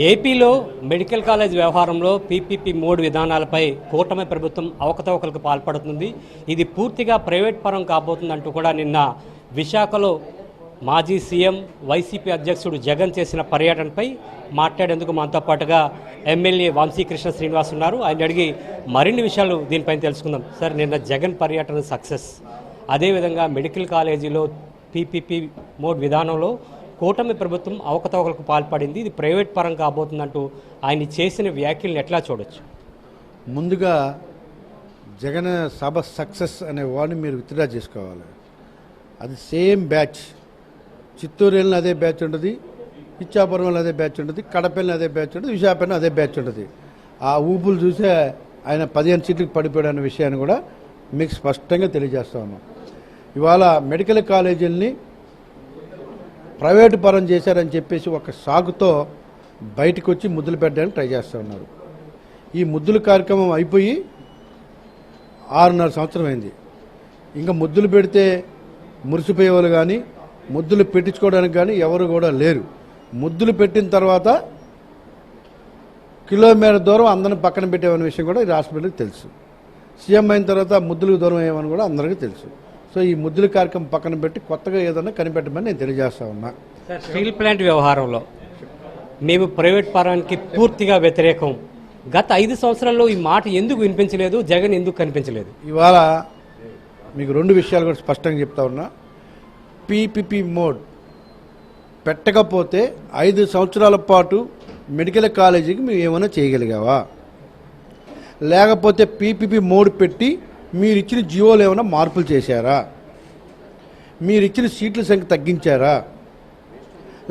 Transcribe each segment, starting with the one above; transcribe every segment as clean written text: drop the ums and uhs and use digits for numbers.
ఏపీలో medical college వ్యవహారంలో PPP 3 విధానాలపై కూటమి ప్రభుత్వం అవకతవకలకు పాల్పడుతుంది. ఇది పూర్తిగా ప్రైవేట్ పరం కాబోతుందంటూ కూడా నిన్న విశాఖలో మాజీ సీఎం వైసీపీ అధ్యక్షుడు జగన్ చేసిన పర్యటనపై మాట్లాడేందుకు మనతో పాటుగా ఎమ్మెల్యే వంశీకృష్ణ శ్రీనివాస్ ఉన్నారు. ఆయన అడిగి మరిన్ని విషయాలు దీనిపైన తెలుసుకుందాం. సార్, నిన్న జగన్ పర్యటన సక్సెస్, అదేవిధంగా మెడికల్ కాలేజీలో పీపీపీ 3 విధానంలో కూటమి ప్రభుత్వం అవకతవకలకు పాల్పడింది, ఇది ప్రైవేట్ పరం కాబోతుందంటూ ఆయన చేసిన వ్యాఖ్యలను ఎట్లా చూడొచ్చు? ముందుగా జగన్ సభ సక్సెస్ అనే వాడిని మీరు విత్డ్రా చేసుకోవాలి. అది సేమ్ బ్యాచ్, చిత్తూరు వెళ్ళిన అదే బ్యాచ్ ఉంటుంది, ఇచ్చాపురం వెళ్ళిన అదే బ్యాచ్ ఉంటుంది, కడప వెళ్ళిన అదే బ్యాచ్ ఉంటుంది, విశాఖపట్నం అదే బ్యాచ్ ఉంటుంది. ఆ ఊపులు చూసే ఆయన 15 సీట్లకు పడిపోయాడు అనే విషయాన్ని కూడా మీకు స్పష్టంగా తెలియజేస్తా ఉన్నాం. ఇవాళ మెడికల్ కాలేజీలని ప్రైవేటు పరం చేశారని చెప్పేసి ఒక సాగుతో బయటకు వచ్చి ముద్దులు పెట్టడానికి ట్రై చేస్తూ ఉన్నారు. ఈ ముద్దుల కార్యక్రమం అయిపోయి 6.5 సంవత్సరం అయింది. ఇంకా ముద్దులు పెడితే మురిసిపోయేవాళ్ళు కానీ ముద్దులు పెట్టించుకోవడానికి కానీ ఎవరు కూడా లేరు. ముద్దులు పెట్టిన తర్వాత కిలోమీటర్ దూరం అందరిని పక్కన పెట్టేవనే విషయం కూడా ఈ రాష్ట్ర ప్రజలకు తెలుసు. సీఎం అయిన తర్వాత ముద్దులకు దూరం అయ్యామని కూడా అందరికీ తెలుసు. సో ఈ ముద్దుల కార్యక్రమం పక్కన పెట్టి కొత్తగా ఏదైనా కనిపెట్టమని నేను తెలియజేస్తా ఉన్నా. స్టీల్ ప్లాంట్ వ్యవహారంలో మేము ప్రైవేట్ పరానికి పూర్తిగా వ్యతిరేకం. గత 5 సంవత్సరాల్లో ఈ మాట ఎందుకు వినిపించలేదు? జగన్ ఎందుకు కనిపించలేదు? ఇవాళ మీకు 2 విషయాలు కూడా స్పష్టంగా చెప్తా ఉన్నా. పీపీపీ మోడ్ పెట్టకపోతే 5 సంవత్సరాల పాటు మెడికల్ కాలేజీకి మేము ఏమైనా చేయగలిగావా? లేకపోతే పీపీపీ మోడ్ పెట్టి మీరు ఇచ్చిన జియోలు ఏమైనా మార్పులు చేశారా? మీరు ఇచ్చిన సీట్ల సంఖ్య తగ్గించారా?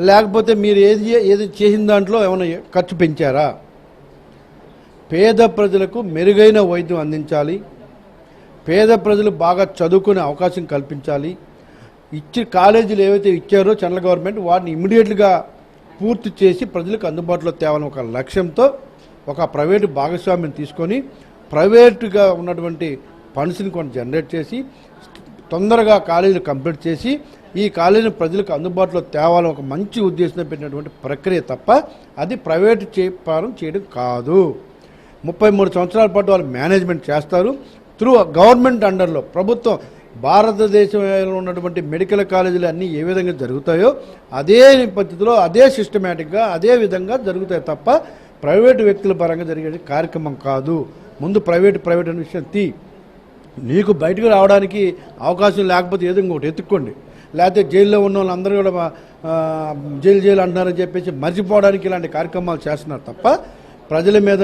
లేకపోతే మీరు ఏది చేసిన దాంట్లో ఏమైనా ఖర్చు పెంచారా? పేద ప్రజలకు మెరుగైన వైద్యం అందించాలి, పేద ప్రజలు బాగా చదువుకునే అవకాశం కల్పించాలి. ఇచ్చిన కాలేజీలు ఏవైతే ఇచ్చారో సెంట్రల్ గవర్నమెంట్ వాటిని ఇమ్మీడియట్గా పూర్తి చేసి ప్రజలకు అందుబాటులో తేవాలని ఒక లక్ష్యంతో ఒక ప్రైవేటు భాగస్వామ్యం తీసుకొని ప్రైవేటుగా ఉన్నటువంటి ఫండ్స్ని కొంత జనరేట్ చేసి తొందరగా కాలేజీలు కంప్లీట్ చేసి ఈ కాలేజీని ప్రజలకు అందుబాటులో తేవాలని ఒక మంచి ఉద్దేశంతో పెట్టినటువంటి ప్రక్రియ తప్ప అది ప్రైవేటు పరం చేయడం కాదు. 33 సంవత్సరాల పాటు వాళ్ళు మేనేజ్మెంట్ చేస్తారు. త్రూ గవర్నమెంట్ అండర్లో ప్రభుత్వం భారతదేశంలో ఉన్నటువంటి మెడికల్ కాలేజీలు అన్నీ ఏ విధంగా జరుగుతాయో అదే పద్ధతిలో అదే సిస్టమేటిక్గా అదే విధంగా జరుగుతాయి తప్ప ప్రైవేటు వ్యక్తుల పరంగా జరిగే కార్యక్రమం కాదు. ముందు ప్రైవేట్ అనే విషయం నీకు బయటకు రావడానికి అవకాశం లేకపోతే ఏదో ఇంకోటి ఎత్తుక్కోండి, లేకపోతే జైల్లో ఉన్న వాళ్ళందరూ కూడా జైలు అంటున్నారని చెప్పేసి మర్చిపోవడానికి ఇలాంటి కార్యక్రమాలు చేస్తున్నారు తప్ప ప్రజల మీద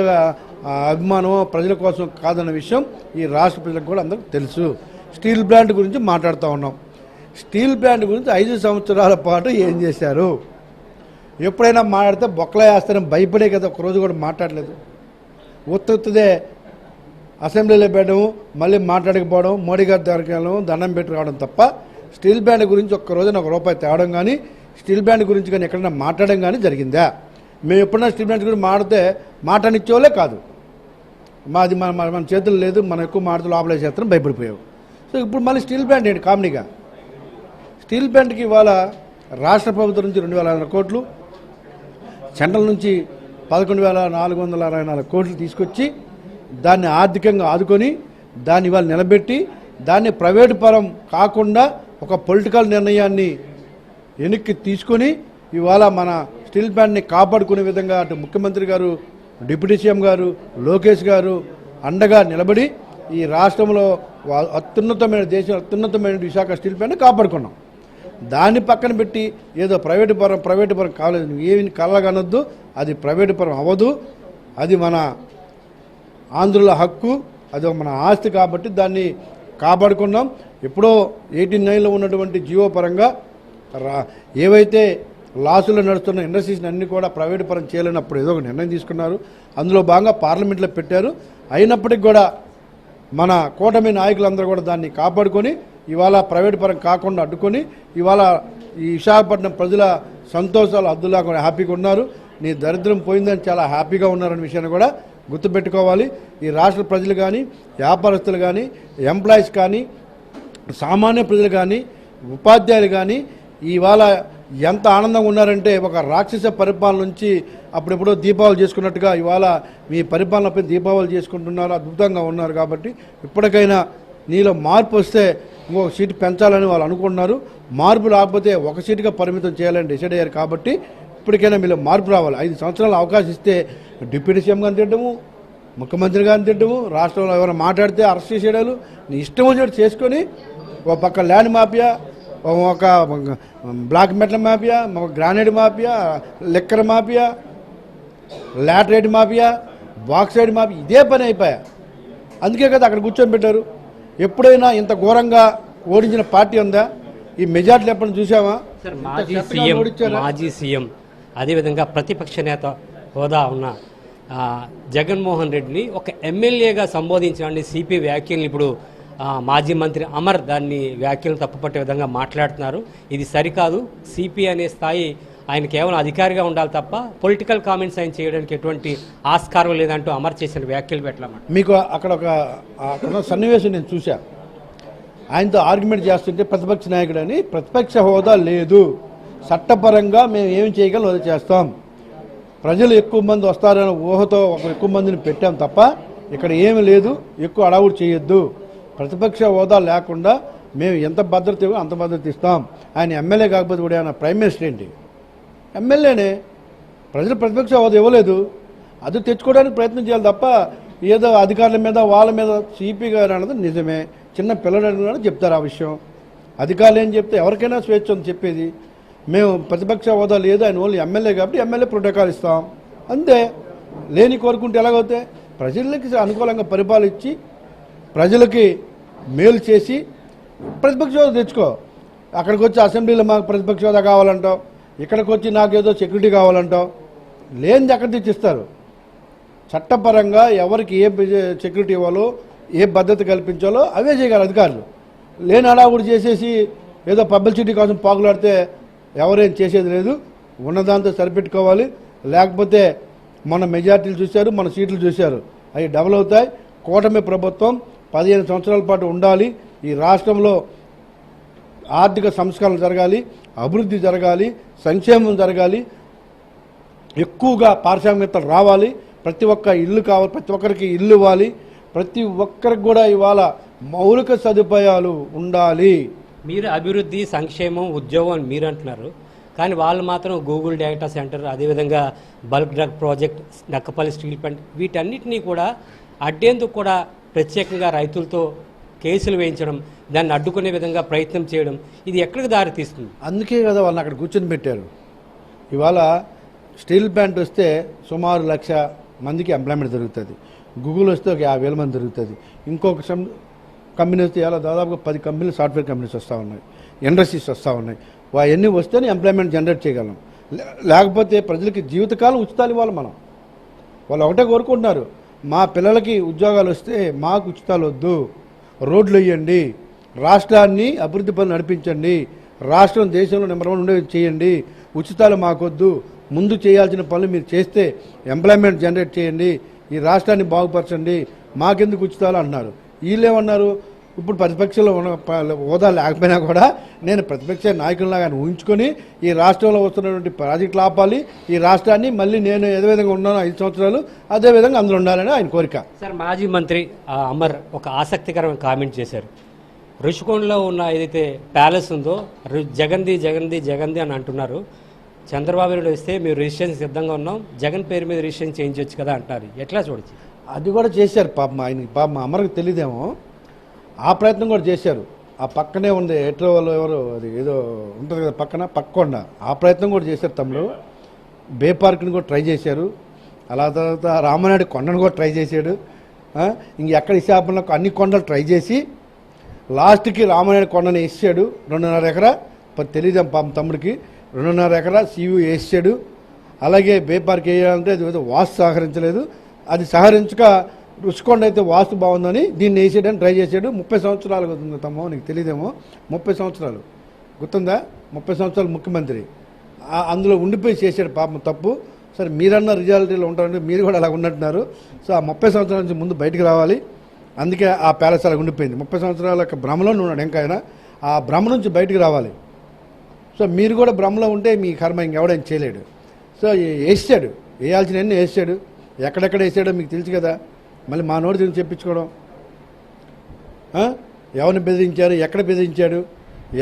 అభిమానం ప్రజల కోసం కాదన్న విషయం ఈ రాష్ట్ర ప్రజలకు కూడా అందరికీ తెలుసు. స్టీల్ ప్లాంట్ గురించి మాట్లాడుతూ ఉన్నాం. స్టీల్ ప్లాంట్ గురించి 5 సంవత్సరాల పాటు ఏం చేశారు? ఎప్పుడైనా మాట్లాడితే బొక్కలా వేస్తారని భయపడే కదా ఒకరోజు కూడా మాట్లాడలేదు. ఉత్తుదే అసెంబ్లీలో పెట్టడం, మళ్ళీ మాట్లాడకపోవడం, మోడీ గారి దగ్గరికి వెళ్ళడం, దండం పెట్టి రావడం తప్ప స్టీల్ ప్లాంట్ గురించి ఒక్కరోజున ₹1 తేవడం కానీ స్టీల్ ప్లాంట్ గురించి కానీ ఎక్కడైనా మాట్లాడడం కానీ జరిగిందా? మేము ఎప్పుడైనా స్టీల్ ప్లాంట్ గురించి మాడితే మాట్లాడిచ్చేవాళ్ళే కాదు. మాది మన చేతులు లేదు, మనం ఎక్కువ మాడుతూ లోపలే చేస్తాం భయపడిపోయావు. సో ఇప్పుడు మళ్ళీ స్టీల్ ప్లాంట్ ఏంటి కామెడీగా? స్టీల్ ప్లాంట్కి ఇవాళ రాష్ట్ర ప్రభుత్వం నుంచి 2,500 కోట్లు, సెంట్రల్ నుంచి 11,464 కోట్లు తీసుకొచ్చి దాన్ని ఆర్థికంగా ఆదుకొని దాన్ని ఇవాళ నిలబెట్టి దాన్ని ప్రైవేటు పరం కాకుండా ఒక పొలిటికల్ నిర్ణయాన్ని వెనక్కి తీసుకొని ఇవాళ మన స్టీల్ ప్లాంట్ని కాపాడుకునే విధంగా అటు ముఖ్యమంత్రి గారు, డిప్యూటీ సీఎం గారు, లోకేష్ గారు అండగా నిలబడి ఈ రాష్ట్రంలో దేశం అత్యున్నతమైన విశాఖ స్టీల్ ప్లాంట్ని కాపాడుకున్నాం. దాన్ని పక్కన పెట్టి ఏదో ప్రైవేటు పరం కాలేదు, నువ్వు ఏమి కలగనొద్దు. అది ప్రైవేటు పరం అవ్వదు. అది మన ఆంధ్రుల హక్కు, అది మన ఆస్తి కాబట్టి దాన్ని కాపాడుకున్నాం. ఎప్పుడో 89లో ఉన్నటువంటి జియో పరంగా ఏవైతే లాసులు నడుస్తున్న ఇండస్ట్రీస్ని అన్ని కూడా ప్రైవేటు పరం చేయలేనప్పుడు ఏదో ఒక నిర్ణయం తీసుకున్నారు. అందులో భాగంగా పార్లమెంట్లో పెట్టారు. అయినప్పటికీ కూడా మన కూటమి నాయకులందరూ కూడా దాన్ని కాపాడుకొని ఇవాళ ప్రైవేటు పరం కాకుండా అడ్డుకొని ఇవాళ ఈ విశాఖపట్నం ప్రజల సంతోషాలు అద్దులా కూడా హ్యాపీగా ఉన్నారు. నీ దరిద్రం పోయిందని చాలా హ్యాపీగా ఉన్నారనే విషయాన్ని కూడా గుర్తుపెట్టుకోవాలి. ఈ రాష్ట్ర ప్రజలు కానీ, వ్యాపారస్తులు కానీ, ఎంప్లాయీస్ కానీ, సామాన్య ప్రజలు కానీ, ఉపాధ్యాయులు కానీ ఇవాళ ఎంత ఆనందంగా ఉన్నారంటే ఒక రాక్షస పరిపాలన నుంచి అప్పుడెప్పుడో దీపావళి చేసుకున్నట్టుగా ఇవాళ మీ పరిపాలనపై దీపావళి చేసుకుంటున్నారు, అద్భుతంగా ఉన్నారు. కాబట్టి ఇప్పటికైనా నీలో మార్పు వస్తే ఇంకొక సీటు పెంచాలని వాళ్ళు అనుకుంటున్నారు. మార్పు రాకపోతే ఒక సీటుగా పరిమితం చేయాలని డిసైడ్ అయ్యారు. కాబట్టి ఇప్పటికైనా మీలో మార్పు రావాలి. 5 సంవత్సరాలు అవకాశం ఇస్తే డిప్యూటీ సీఎం గారిని తిట్టము, ముఖ్యమంత్రి గారిని తిట్టము, రాష్ట్రంలో ఎవరైనా మాట్లాడితే అరెస్ట్ చేసేయడాలు నీ ఇష్టం వచ్చినట్టు చేసుకొని ఒక పక్క ల్యాండ్ మాఫియా, ఒక బ్లాక్ మెటల్ మాఫియా, ఒక గ్రానైడ్ mafia, liquor mafia, laterite mafia, bauxite mafia, ఇదే పని అయిపోయా. అందుకే కదా అక్కడ కూర్చొని పెట్టారు. ఎప్పుడైనా ఇంత ఘోరంగా ఓడించిన పార్టీ ఉందా? ఈ మెజార్టీలు ఎప్పుడైనా చూసామా? సార్ మాజీ సీఎం అదేవిధంగా ప్రతిపక్ష నేత హోదా ఉన్న జగన్మోహన్ రెడ్డిని ఒక ఎమ్మెల్యేగా సంబోధించడానికి సిపి వ్యాఖ్యలు ఇప్పుడు మాజీ మంత్రి అమర్ దాన్ని వ్యాఖ్యలను తప్పుపట్టే విధంగా మాట్లాడుతున్నారు. ఇది సరికాదు. సిపి అనే స్థాయి ఆయన కేవలం అధికారిగా ఉండాలి తప్ప పొలిటికల్ కామెంట్స్ ఆయన చేయడానికి ఎటువంటి ఆస్కారం లేదంటూ అమర్ చేసిన వ్యాఖ్యలు పెట్టాలన్నమాట. మీకు అక్కడ సన్నివేశం నేను చూశా. ఆయనతో ఆర్గ్యుమెంట్ చేస్తుంటే ప్రతిపక్ష నాయకుడు అని, ప్రతిపక్ష హోదా లేదు, చట్టపరంగా మేము ఏమి చేయగలం అది చేస్తాం, ప్రజలు ఎక్కువ మంది వస్తారనే ఊహతో ఎక్కువ మందిని పెట్టాం తప్ప ఇక్కడ ఏమి లేదు, ఎక్కువ అడావుడు చేయొద్దు, ప్రతిపక్ష హోదా లేకుండా మేము ఎంత భద్రత ఇవ్వో అంత భద్రత ఇస్తాం. ఆయన ఎమ్మెల్యే కాకపోతే కూడా ఆయన ప్రైమ్ మినిస్టర్ ఏంటి? ఎమ్మెల్యేనే. ప్రజలు ప్రతిపక్ష హోదా ఇవ్వలేదు, అది తెచ్చుకోవడానికి ప్రయత్నం చేయాలి తప్ప ఏదో అధికారుల మీద వాళ్ళ మీద సిపి గారు అన్నది నిజమే. చిన్న పిల్లలు చెప్తారు ఆ విషయం. అధికారులు ఏం చెప్తే ఎవరికైనా స్వేచ్ఛ ఉంది చెప్పేది. మేము ప్రతిపక్ష హోదా లేదు, ఆయన ఓన్లీ ఎమ్మెల్యే కాబట్టి ఎమ్మెల్యే ప్రోటోకాల్ ఇస్తాం అంతే. లేని కోరుకుంటే ఎలాగవుతాయి? ప్రజలకి అనుకూలంగా పరిపాలించి ప్రజలకి మేలు చేసి ప్రతిపక్ష హోదా తెచ్చుకో. అక్కడికి వచ్చి అసెంబ్లీలో మాకు ప్రతిపక్ష హోదా కావాలంటావు, ఇక్కడికి వచ్చి నాకేదో సెక్యూరిటీ కావాలంటావు. లేనిది ఎక్కడ తెచ్చిస్తారు? చట్టపరంగా ఎవరికి ఏ సెక్యూరిటీ ఇవ్వాలో, ఏ భద్రత కల్పించాలో అవే చేయగలరు అధికారులు. లేని హడావుడి చేసేసి ఏదో పబ్లిసిటీ కోసం పాకులాడితే ఎవరేం చేసేది లేదు. ఉన్నదాంతో సరిపెట్టుకోవాలి. లేకపోతే మన మెజార్టీలు చూశారు, మన సీట్లు చూశారు, అవి డబుల్ అవుతాయి. కూటమి ప్రభుత్వం 15 సంవత్సరాల పాటు ఉండాలి. ఈ రాష్ట్రంలో ఆర్థిక సంస్కరణ జరగాలి, అభివృద్ధి జరగాలి, సంక్షేమం జరగాలి, ఎక్కువగా పారిశ్రామికతలు రావాలి, ప్రతి ఒక్క ఇల్లు కావాలి, ప్రతి ఒక్కరికి ఇల్లు ఇవ్వాలి, ప్రతి ఒక్కరికి కూడా ఇవాళ మౌలిక సదుపాయాలు ఉండాలి. మీరు అభివృద్ధి, సంక్షేమం, ఉద్యోగం అని మీరు అంటున్నారు. కానీ వాళ్ళు మాత్రం గూగుల్ డేటా సెంటర్, అదేవిధంగా bulk drug project, Nakkapalli steel plant, వీటన్నిటినీ కూడా అడ్డేందుకు కూడా ప్రత్యేకంగా రైతులతో కేసులు వేయించడం, దాన్ని అడ్డుకునే విధంగా ప్రయత్నం చేయడం, ఇది ఎక్కడికి దారి తీస్తుంది? అందుకే కదా వాళ్ళని అక్కడ కూర్చొని పెట్టారు. ఇవాళ స్టీల్ ప్లాంట్ వస్తే సుమారు 1,00,000 మందికి ఎంప్లాయ్మెంట్ దొరుకుతుంది. గూగుల్ వస్తే ఒక 50,000 మంది దొరుకుతుంది. ఇంకొక కంపెనీ వస్తే ఇలా దాదాపుగా 10 కంపెనీలు, సాఫ్ట్వేర్ కంపెనీస్ వస్తూ ఉన్నాయి, ఇండస్ట్రీస్ వస్తూ ఉన్నాయి. అవన్నీ వస్తేనే ఎంప్లాయ్మెంట్ జనరేట్ చేయగలం. లేకపోతే ప్రజలకి జీవితకాలం ఉచితాలు ఇవ్వాలి మనం. వాళ్ళు ఒకటే కోరుకుంటున్నారు, మా పిల్లలకి ఉద్యోగాలు వస్తే మాకు ఉచితాలు వద్దు, రోడ్లు వేయండి, రాష్ట్రాన్ని అభివృద్ధి పనులు నడిపించండి, రాష్ట్రం దేశంలో నెంబర్ 1 ఉండేవి చేయండి, ఉచితాలు మాకొద్దు, ముందు చేయాల్సిన పనులు మీరు చేస్తే ఎంప్లాయ్మెంట్ జనరేట్ చేయండి, ఈ రాష్ట్రాన్ని బాగుపరచండి, మాకెందుకు ఉచితాలు అన్నారు. వీళ్ళేమన్నారు, ఇప్పుడు ప్రతిపక్షంలో ఉన్న హోదా లేకపోయినా కూడా నేను ప్రతిపక్ష నాయకులలాగా ఊహించుకొని ఈ రాష్ట్రంలో వస్తున్నటువంటి ప్రాజెక్టులు ఆపాలి, ఈ రాష్ట్రాన్ని మళ్ళీ నేను ఏ విధంగా ఉన్నానో 5 సంవత్సరాలు అదేవిధంగా అందులో ఉండాలని ఆయన కోరిక. సార్, మాజీ మంత్రి అమర్ ఒక ఆసక్తికరమైన కామెంట్ చేశారు. రుషికొండలో ఉన్న ఏదైతే ప్యాలెస్ ఉందో జగన్ది జగన్ది జగన్ది అని అంటున్నారు. చంద్రబాబు నాయుడు వస్తే మీరు రిజిస్ట్రేషన్ సిద్ధంగా ఉన్నాం, జగన్ పేరు మీద రిజిస్ట్రేషన్ చేయించవచ్చు కదా అంటారు. ఎట్లా చూడొచ్చు? అది కూడా చేశారు పాపం. ఆయన పాపం అమర్కి తెలియదేమో, ఆ ప్రయత్నం కూడా చేశారు. ఆ పక్కనే ఉంది ఎట్రో వాళ్ళు ఎవరు, అది ఏదో ఉంటుంది కదా పక్కొండ, ఆ ప్రయత్నం కూడా చేశారు. తమ్ముడు బే పార్క్ని కూడా ట్రై చేశారు. అలా తర్వాత రామనాయుడు కొండను కూడా ట్రై చేశాడు. ఇంకెక్కడ విశాఖపట్నంలో అన్ని కొండలు ట్రై చేసి లాస్ట్కి రామనాయుడు కొండని వేసాడు. 2.5 ఎకరా తెలియదేం పాపం తమ్ముడికి 2.5 ఎకరా సీయూ వేసాడు. అలాగే బే పార్క్ వేయాలంటే అది వాస్తు సహకరించలేదు. అది సహకరించక రుషికొండ అయితే వాస్తు బాగుందని దీన్ని వేసేయడానికి ట్రై చేశాడు. 30 సంవత్సరాలు అవుతుంది తమ్మో, నీకు తెలియదేమో. 30 సంవత్సరాలు గుర్తుందా? 30 సంవత్సరాలు ముఖ్యమంత్రి అందులో ఉండిపోయి చేశాడు పాపం తప్పు. సరే, మీరన్న రియాలిటీలో ఉంటారంటే మీరు కూడా అలా ఉన్నట్టున్నారు. సో ఆ 30 సంవత్సరాల నుంచి ముందు బయటకు రావాలి. అందుకే ఆ ప్యాలెస్ అలా ఉండిపోయింది. 30 సంవత్సరాల భ్రమలో ఉన్నాడు ఇంకా ఆయన. ఆ భ్రమ నుంచి బయటకు రావాలి. సో మీరు కూడా భ్రమలో ఉంటే మీ కర్మ ఇంకెవడైనా చేయలేడు. సో వేసాడు, వేయాల్సినవన్నీ వేసాడు, ఎక్కడెక్కడ వేసాడో మీకు తెలుసు కదా. మళ్ళీ మా నోటి గురించి చెప్పించుకోవడం, ఎవరిని బెదిరించారు, ఎక్కడ బెదిరించాడు,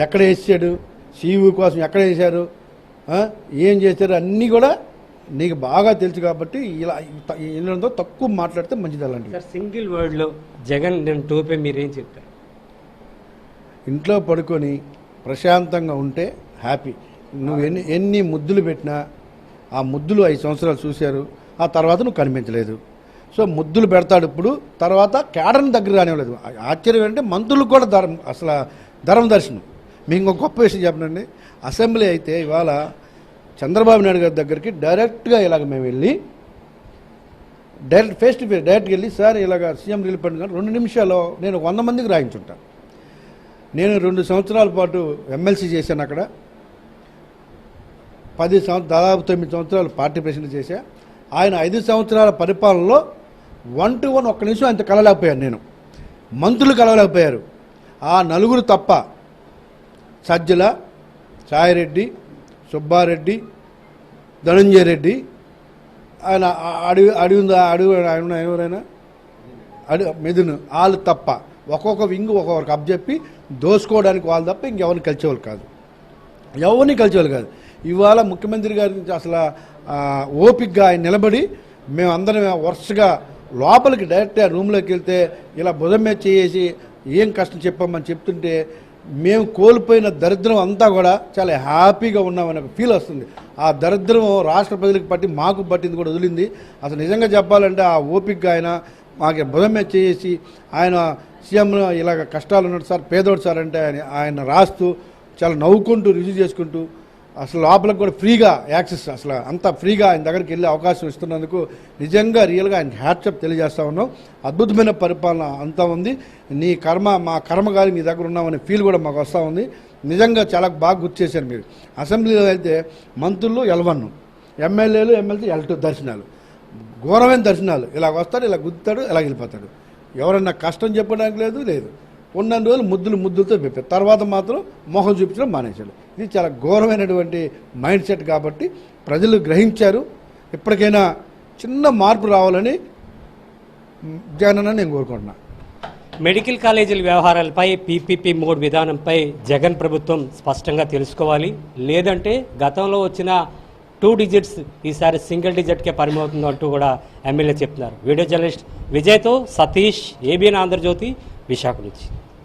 ఎక్కడ వేసాడు, సీఈఓ కోసం ఎక్కడ వేశారు, ఏం చేశారు అన్నీ కూడా నీకు బాగా తెలుసు. కాబట్టి ఇలా వీళ్ళతో తక్కువ మాట్లాడితే మంచిది. అలాంటివి సార్ సింగిల్ వర్డ్లో జగన్ నేను టూపే మీరేం చెప్తారు? ఇంట్లో పడుకొని ప్రశాంతంగా ఉంటే హ్యాపీ. నువ్వు ఎన్ని ముద్దులు పెట్టినా ఆ ముద్దులు 5 సంవత్సరాలు చూశారు, ఆ తర్వాత నువ్వు కనిపించలేదు. సో ముద్దులు పెడతాడు ఇప్పుడు, తర్వాత కేడర్ని దగ్గర రానివ్వలేదు. ఆశ్చర్యం అంటే మంత్రులకు కూడా ధర్మ దర్శనం. మీకు ఇంకొక గొప్ప విషయం చెప్పనండి. అసెంబ్లీ అయితే ఇవాళ చంద్రబాబు నాయుడు గారి దగ్గరికి డైరెక్ట్గా ఇలాగ మేము వెళ్ళి ఫేస్ టు ఫేస్ డైరెక్ట్గా వెళ్ళి, సార్ ఇలాగ సీఎం రిలీఫ్ ఫండ్ 2 నిమిషాల్లో నేను 100 మందికి రాయించుంటాను. నేను 2 సంవత్సరాల పాటు ఎమ్మెల్సీ చేశాను అక్కడ, 10 సంవత్సరాలు దాదాపు 9 సంవత్సరాలు పార్టీ ప్రెసిడెంట్ చేశా. ఆయన 5 సంవత్సరాల పరిపాలనలో 1 to 1 ఒక్క నిమిషం ఆయన కలవలేకపోయాను. నేను మంత్రులు కలవలేకపోయారు. ఆ 4 తప్ప సజ్జల, సాయిరెడ్డి, సుబ్బారెడ్డి, ధనంజయ రెడ్డి, ఆయన ఎవరైనా మిథున్, వాళ్ళు తప్ప ఒక్కొక్క వింగ్ ఒక్కొక్కరికి అప్పచెప్పి దోసుకోవడానికి వాళ్ళు తప్ప ఇంకెవరిని కలిసేవాళ్ళు కాదు, ఎవరిని కలిసేవాళ్ళు కాదు. ఇవాళ ముఖ్యమంత్రి గారి నుంచి అసలు ఓపిక్గా ఆయన నిలబడి మేమందరం వరుసగా లోపలికి డైరెక్ట్గా రూమ్లోకి వెళ్తే ఇలా భుజం మీద చేసి ఏం కష్టం చెప్పామని చెప్తుంటే మేము కోల్పోయిన దరిద్రం అంతా కూడా చాలా హ్యాపీగా ఉన్నామని ఒక ఫీల్ వస్తుంది. ఆ దరిద్రం రాష్ట్ర ప్రజలకు పట్టి మాకు పట్టింది కూడా వదిలింది. అసలు నిజంగా చెప్పాలంటే ఆ ఓపిక్గా ఆయన మాకు భుజం మీద చేసి ఆయన సీఎం ఇలాగ కష్టాలు ఉన్నాడు సార్, పేదోడు సార్ అంటే ఆయన రాస్తూ చాలా నవ్వుకుంటూ రివ్యూ చేసుకుంటూ అసలు లోపలికి కూడా ఫ్రీగా యాక్సెస్, అసలు అంత ఫ్రీగా ఆయన దగ్గరికి వెళ్ళే అవకాశం ఇస్తున్నందుకు నిజంగా రియల్గా ఆయన హ్యాట్సప్ తెలియజేస్తూ ఉన్నాం. అద్భుతమైన పరిపాలన అంతా ఉంది. నీ కర్మ మా కర్మగాలి మీ దగ్గర ఉన్నామనే ఫీల్ కూడా మాకు వస్తూ ఉంది. నిజంగా చాలా బాగా గుర్తు చేశారు మీరు. అసెంబ్లీలో అయితే మంత్రులు L1, ఎమ్మెల్యేలు ఎమ్మెల్సీ L2 దర్శనాలు, ఘోరమైన దర్శనాలు. ఇలాగ వస్తాడు, ఇలా గుద్దుతాడు, ఇలా వెళ్ళిపోతాడు. ఎవరన్నా కష్టం చెప్పడానికి లేదు. ఉన్న రోజులు ముద్దులతో చెప్పారు, తర్వాత మాత్రం మొహం చూపించడం మానేశాడు. ఇది చాలా ఘోరమైనటువంటి మైండ్ సెట్. కాబట్టి ప్రజలు గ్రహించారు. ఇప్పటికైనా చిన్న మార్పు రావాలని జగన్ నేను కోరుకుంటున్నా. మెడికల్ కాలేజీల వ్యవహారాలపై PPP మోడ్ విధానంపై జగన్ ప్రభుత్వం స్పష్టంగా తెలుసుకోవాలి. లేదంటే గతంలో వచ్చిన 2 digits ఈసారి సింగిల్ డిజిట్కే పరిమితం అంటూ కూడా ఎమ్మెల్యే చెప్తున్నారు. వీడియో జర్నలిస్ట్ విజయ్తో సతీష్, ABN ఆంధ్రజ్యోతి, విశాఖ నుంచి.